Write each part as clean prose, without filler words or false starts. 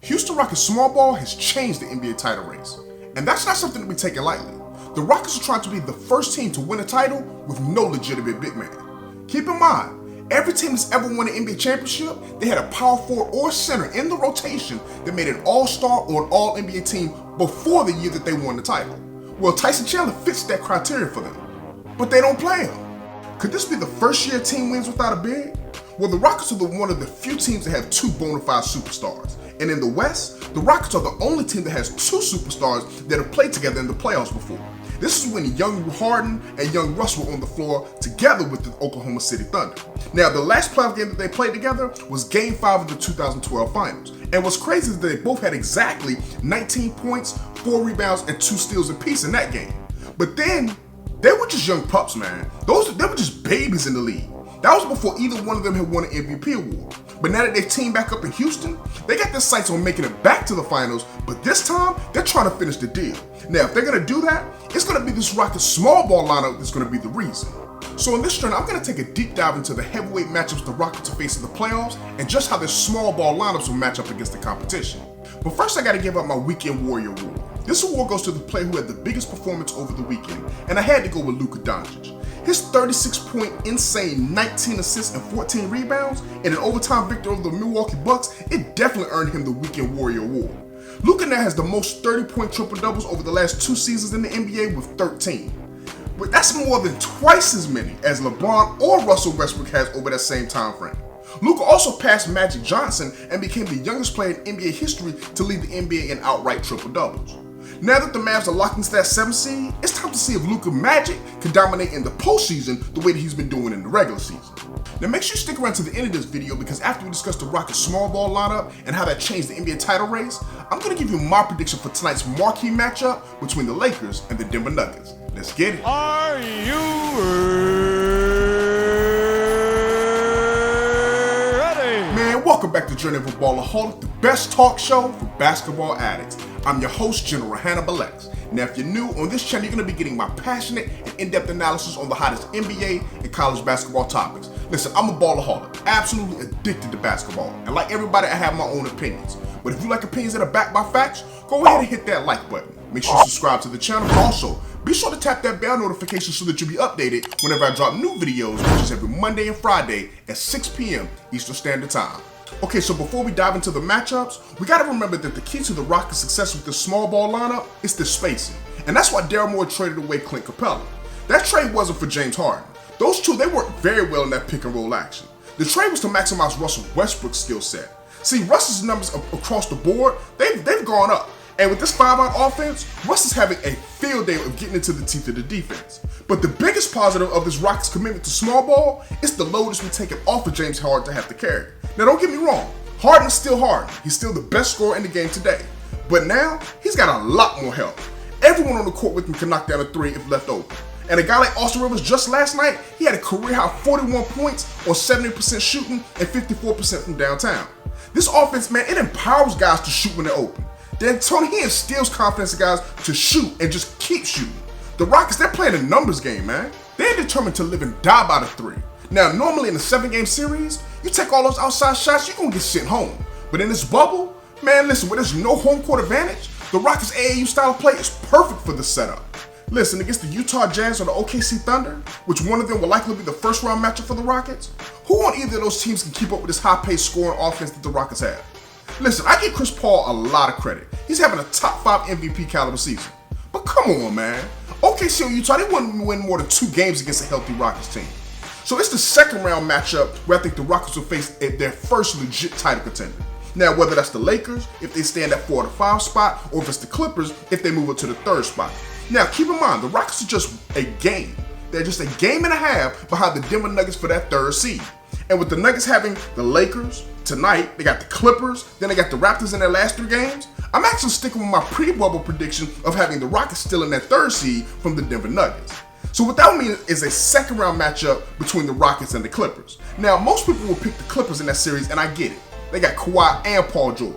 Houston Rockets small ball has changed the NBA title race, and that's not something to be taken lightly. The Rockets are trying to be the first team to win a title with no legitimate big man. Keep in mind, every team that's ever won an NBA championship, they had a power forward or center in the rotation that made an all-star or an all-NBA team before the year that they won the title. Well, Tyson Chandler fits that criteria for them, but they don't play him. Could this be the first year a team wins without a big? Well, the Rockets are one of the few teams that have two bona fide superstars. And in the West, the Rockets are the only team that has two superstars that have played together in the playoffs before. This is when young Harden and young Russ were on the floor together with the Oklahoma City Thunder. Now, the last playoff game that they played together was Game 5 of the 2012 Finals. And what's crazy is that they both had exactly 19 points, 4 rebounds, and 2 steals apiece in that game. But then, they were just young pups, man. They were just babies in the league. That was before either one of them had won an MVP award. But now that they've teamed back up in Houston, they got their sights on making it back to the finals, but this time, they're trying to finish the deal. Now, if they're gonna do that, it's gonna be this Rockets small ball lineup that's gonna be the reason. So in this trend, I'm gonna take a deep dive into the heavyweight matchups the Rockets are facing in the playoffs, and just how their small ball lineups will match up against the competition. But first, I gotta give out my Weekend Warrior award. This award goes to the player who had the biggest performance over the weekend, and I had to go with Luka Doncic. His 36-point insane 19 assists and 14 rebounds in an overtime victory over the Milwaukee Bucks, it definitely earned him the Weekend Warrior award. Luka now has the most 30-point triple-doubles over the last 2 seasons in the NBA with 13. But that's more than twice as many as LeBron or Russell Westbrook has over that same time frame. Luka also passed Magic Johnson and became the youngest player in NBA history to lead the NBA in outright triple-doubles. Now that the Mavs are locked into that 7th seed, it's time to see if Luka Magic can dominate in the postseason the way that he's been doing in the regular season. Now make sure you stick around to the end of this video, because after we discuss the Rockets small ball lineup and how that changed the NBA title race, I'm going to give you my prediction for tonight's marquee matchup between the Lakers and the Denver Nuggets. Let's get it. Are you ready? Man, welcome back to Journey of a Ballaholic, the best talk show for basketball addicts. I'm your host, General Hannibal X. Now, if you're new on this channel, you're going to be getting my passionate and in-depth analysis on the hottest NBA and college basketball topics. Listen, I'm a ballaholic, absolutely addicted to basketball. And like everybody, I have my own opinions. But if you like opinions that are backed by facts, go ahead and hit that like button. Make sure you subscribe to the channel, but also be sure to tap that bell notification so that you'll be updated whenever I drop new videos, which is every Monday and Friday at 6 p.m. Eastern Standard Time. Okay, so before we dive into the matchups, we gotta remember that the key to the Rockets' success with this small ball lineup is the spacing. And that's why Daryl Morey traded away Clint Capella. That trade wasn't for James Harden. Those two, they worked very well in that pick and roll action. The trade was to maximize Russell Westbrook's skill set. See, Russ's numbers across the board, they've gone up. And with this 5-out offense, Russ is having a field day of getting into the teeth of the defense. But the biggest positive of this Rockets commitment to small ball is the load that's been taken off of James Harden to have to carry. Now don't get me wrong, Harden is still Harden. He's still the best scorer in the game today. But now, he's got a lot more help. Everyone on the court with him can knock down a 3 if left open. And a guy like Austin Rivers just last night, he had a career-high 41 points on 70% shooting and 54% from downtown. This offense, man, it empowers guys to shoot when they're open. Then Tony, he instills confidence in guys to shoot and just keep shooting. The Rockets, they're playing a numbers game, man. They're determined to live and die by the 3. Now, normally in a 7-game series, you take all those outside shots, you're gonna get sent home. But in this bubble, man, listen, where there's no home court advantage, the Rockets' AAU style of play is perfect for this setup. Listen, against the Utah Jazz or the OKC Thunder, which one of them will likely be the first round matchup for the Rockets, who on either of those teams can keep up with this high-paced scoring offense that the Rockets have? Listen, I give Chris Paul a lot of credit. He's having a top 5 MVP caliber season. But come on, man. OKC or Utah, they wouldn't win more than 2 games against a healthy Rockets team. So it's the second round matchup where I think the Rockets will face their first legit title contender. Now, whether that's the Lakers, if they stay in that 4 or 5 spot, or if it's the Clippers, if they move up to the 3rd spot. Now, keep in mind, the Rockets are just a game. They're just a game and a half behind the Denver Nuggets for that 3rd seed. And with the Nuggets having the Lakers, tonight, they got the Clippers, then they got the Raptors in their last 3 games, I'm actually sticking with my pre-bubble prediction of having the Rockets still in that 3rd seed from the Denver Nuggets. So what that would mean is a second round matchup between the Rockets and the Clippers. Now, most people will pick the Clippers in that series, and I get it. They got Kawhi and Paul George.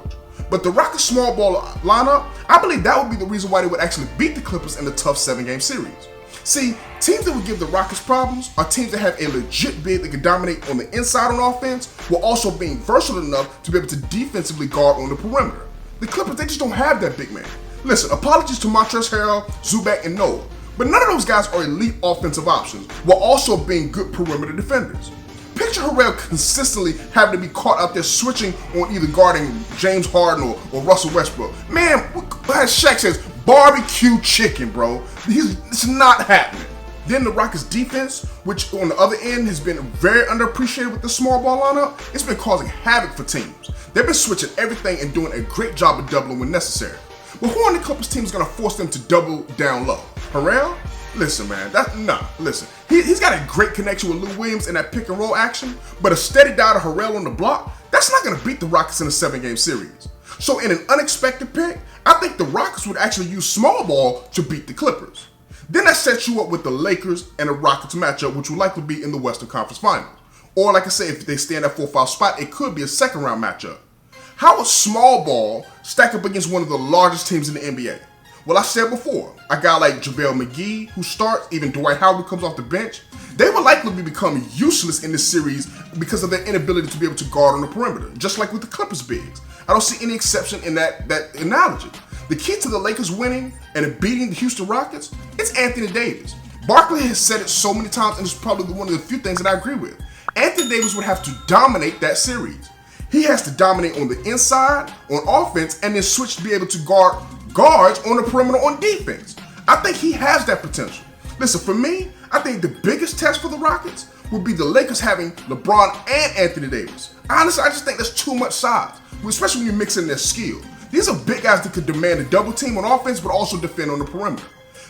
But the Rockets small ball lineup, I believe that would be the reason why they would actually beat the Clippers in the tough 7-game series. See, teams that would give the Rockets problems are teams that have a legit big that can dominate on the inside on offense, while also being versatile enough to be able to defensively guard on the perimeter. The Clippers, they just don't have that big man. Listen, apologies to Montrezl Harrell, Zubac, and Noah, but none of those guys are elite offensive options while also being good perimeter defenders. Picture Harrell consistently having to be caught out there switching on either guarding James Harden or Russell Westbrook. Man, as Shaq says, barbecue chicken, bro. It's not happening. Then the Rockets defense, which on the other end has been very underappreciated with the small ball lineup, it's been causing havoc for teams. They've been switching everything and doing a great job of doubling when necessary. But who on the Clippers team is going to force them to double down low? Harrell? Listen, man, listen. He's got a great connection with Lou Williams in that pick and roll action, but a steady dive to Harrell on the block, that's not going to beat the Rockets in a 7-game series. So in an unexpected pick, I think the Rockets would actually use small ball to beat the Clippers. Then that sets you up with the Lakers and the Rockets matchup, which will likely be in the Western Conference Finals. Or like I say, if they stay in that 4-5 spot, it could be a second round matchup. How would small ball stack up against one of the largest teams in the NBA? Well, I said before, a guy like JaVale McGee, who starts, even Dwight Howard comes off the bench, they will likely become useless in this series because of their inability to be able to guard on the perimeter, just like with the Clippers bigs. I don't see any exception in that analogy. The key to the Lakers winning and beating the Houston Rockets, it's Anthony Davis. Barkley has said it so many times, and it's probably one of the few things that I agree with. Anthony Davis would have to dominate that series. He has to dominate on the inside, on offense, and then switch to be able to guard guards on the perimeter on defense. I think he has that potential. Listen, for me, I think the biggest test for the Rockets would be the Lakers having LeBron and Anthony Davis. Honestly, I just think that's too much size, especially when you mix in their skill. These are big guys that could demand a double team on offense, but also defend on the perimeter.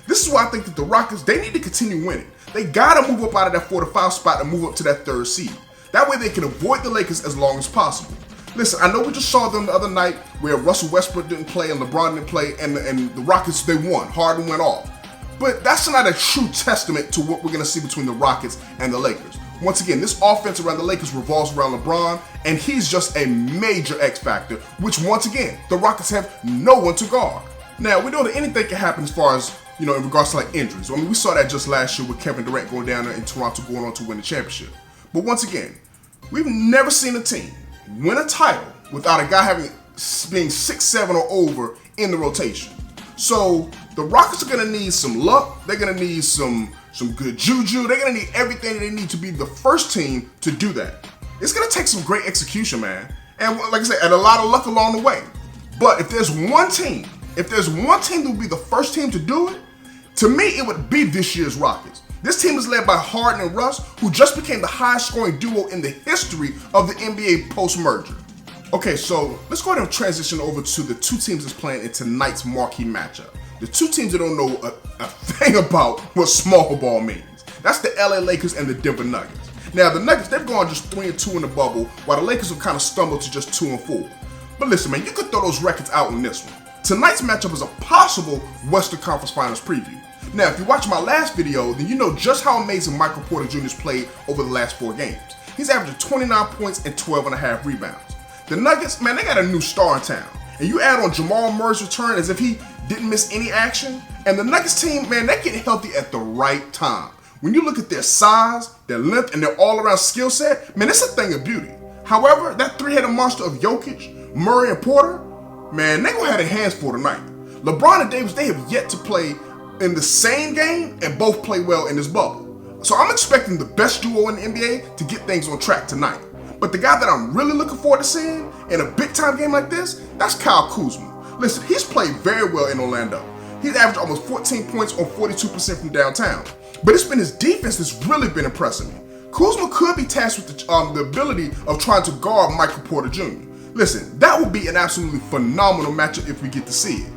This is why I think that the Rockets, they need to continue winning. They gotta move up out of that 4-5 spot and move up to that 3rd seed. That way they can avoid the Lakers as long as possible. Listen, I know we just saw them the other night where Russell Westbrook didn't play and LeBron didn't play, and the Rockets, they won. Harden went off. But that's not a true testament to what we're gonna see between the Rockets and the Lakers. Once again, this offense around the Lakers revolves around LeBron, and he's just a major X factor, which once again, the Rockets have no one to guard. Now, we know that anything can happen as far as, in regards to like injuries. I mean, we saw that just last year with Kevin Durant going down there in Toronto going on to win the championship. But once again, we've never seen a team win a title without a guy being 6'7" or over in the rotation. So the Rockets are gonna need some luck. They're gonna need some good juju. They're gonna need everything they need to be the first team to do that. It's gonna take some great execution, man. And like I said, and a lot of luck along the way. But if there's one team that will be the first team to do it, to me, it would be this year's Rockets. This team is led by Harden and Russ, who just became the highest scoring duo in the history of the NBA post-merger. Okay, so let's go ahead and transition over to the two teams that's playing in tonight's marquee matchup. The two teams that don't know a thing about what small ball means. That's the LA Lakers and the Denver Nuggets. Now, the Nuggets, they've gone just 3-2 in the bubble, while the Lakers have kind of stumbled to just 2-4. But listen, man, you could throw those records out on this one. Tonight's matchup is a possible Western Conference Finals preview. Now, if you watch my last video, then you know just how amazing Michael Porter Jr. has played over the last 4 games. He's averaging 29 points and 12.5 rebounds. The Nuggets, man, they got a new star in town. And you add on Jamal Murray's return as if he didn't miss any action. And the Nuggets team, man, they get healthy at the right time. When you look at their size, their length, and their all-around skill set, man, it's a thing of beauty. However, that three-headed monster of Jokic, Murray, and Porter, man, they gonna have their hands full tonight. LeBron and Davis, they have yet to play in the same game and both play well in this bubble. So I'm expecting the best duo in the NBA to get things on track tonight. But the guy that I'm really looking forward to seeing in a big-time game like this, that's Kyle Kuzma. Listen, he's played very well in Orlando. He's averaged almost 14 points on 42% from downtown. But it's been his defense that's really been impressing me. Kuzma could be tasked with the ability of trying to guard Michael Porter Jr. Listen, that would be an absolutely phenomenal matchup if we get to see it.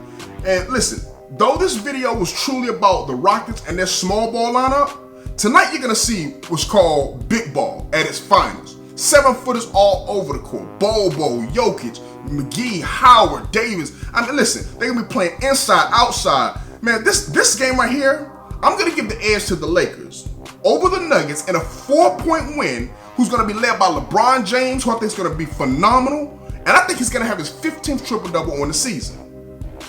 And listen, though this video was truly about the Rockets and their small ball lineup, tonight you're gonna see what's called big ball at its finest. 7-footers all over the court. Bobo, Jokic, McGee, Howard, Davis. I mean, listen, they're gonna be playing inside, outside. Man, this game right here, I'm gonna give the edge to the Lakers over the Nuggets in a 4-point win, who's gonna be led by LeBron James, who I think is gonna be phenomenal. And I think he's gonna have his 15th triple-double on the season.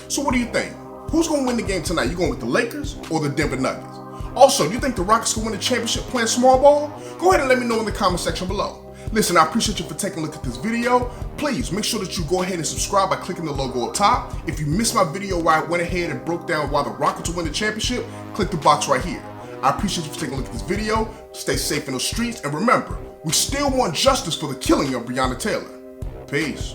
So what do you think? Who's gonna win the game tonight? You going with the Lakers or the Denver Nuggets? Also, do you think the Rockets can win the championship playing small ball? Go ahead and let me know in the comment section below. Listen, I appreciate you for taking a look at this video. Please make sure that you go ahead and subscribe by clicking the logo up top. If you missed my video where I went ahead and broke down why the Rockets will win the championship, click the box right here. I appreciate you for taking a look at this video. Stay safe in the streets, and remember, we still want justice for the killing of Breonna Taylor. Peace.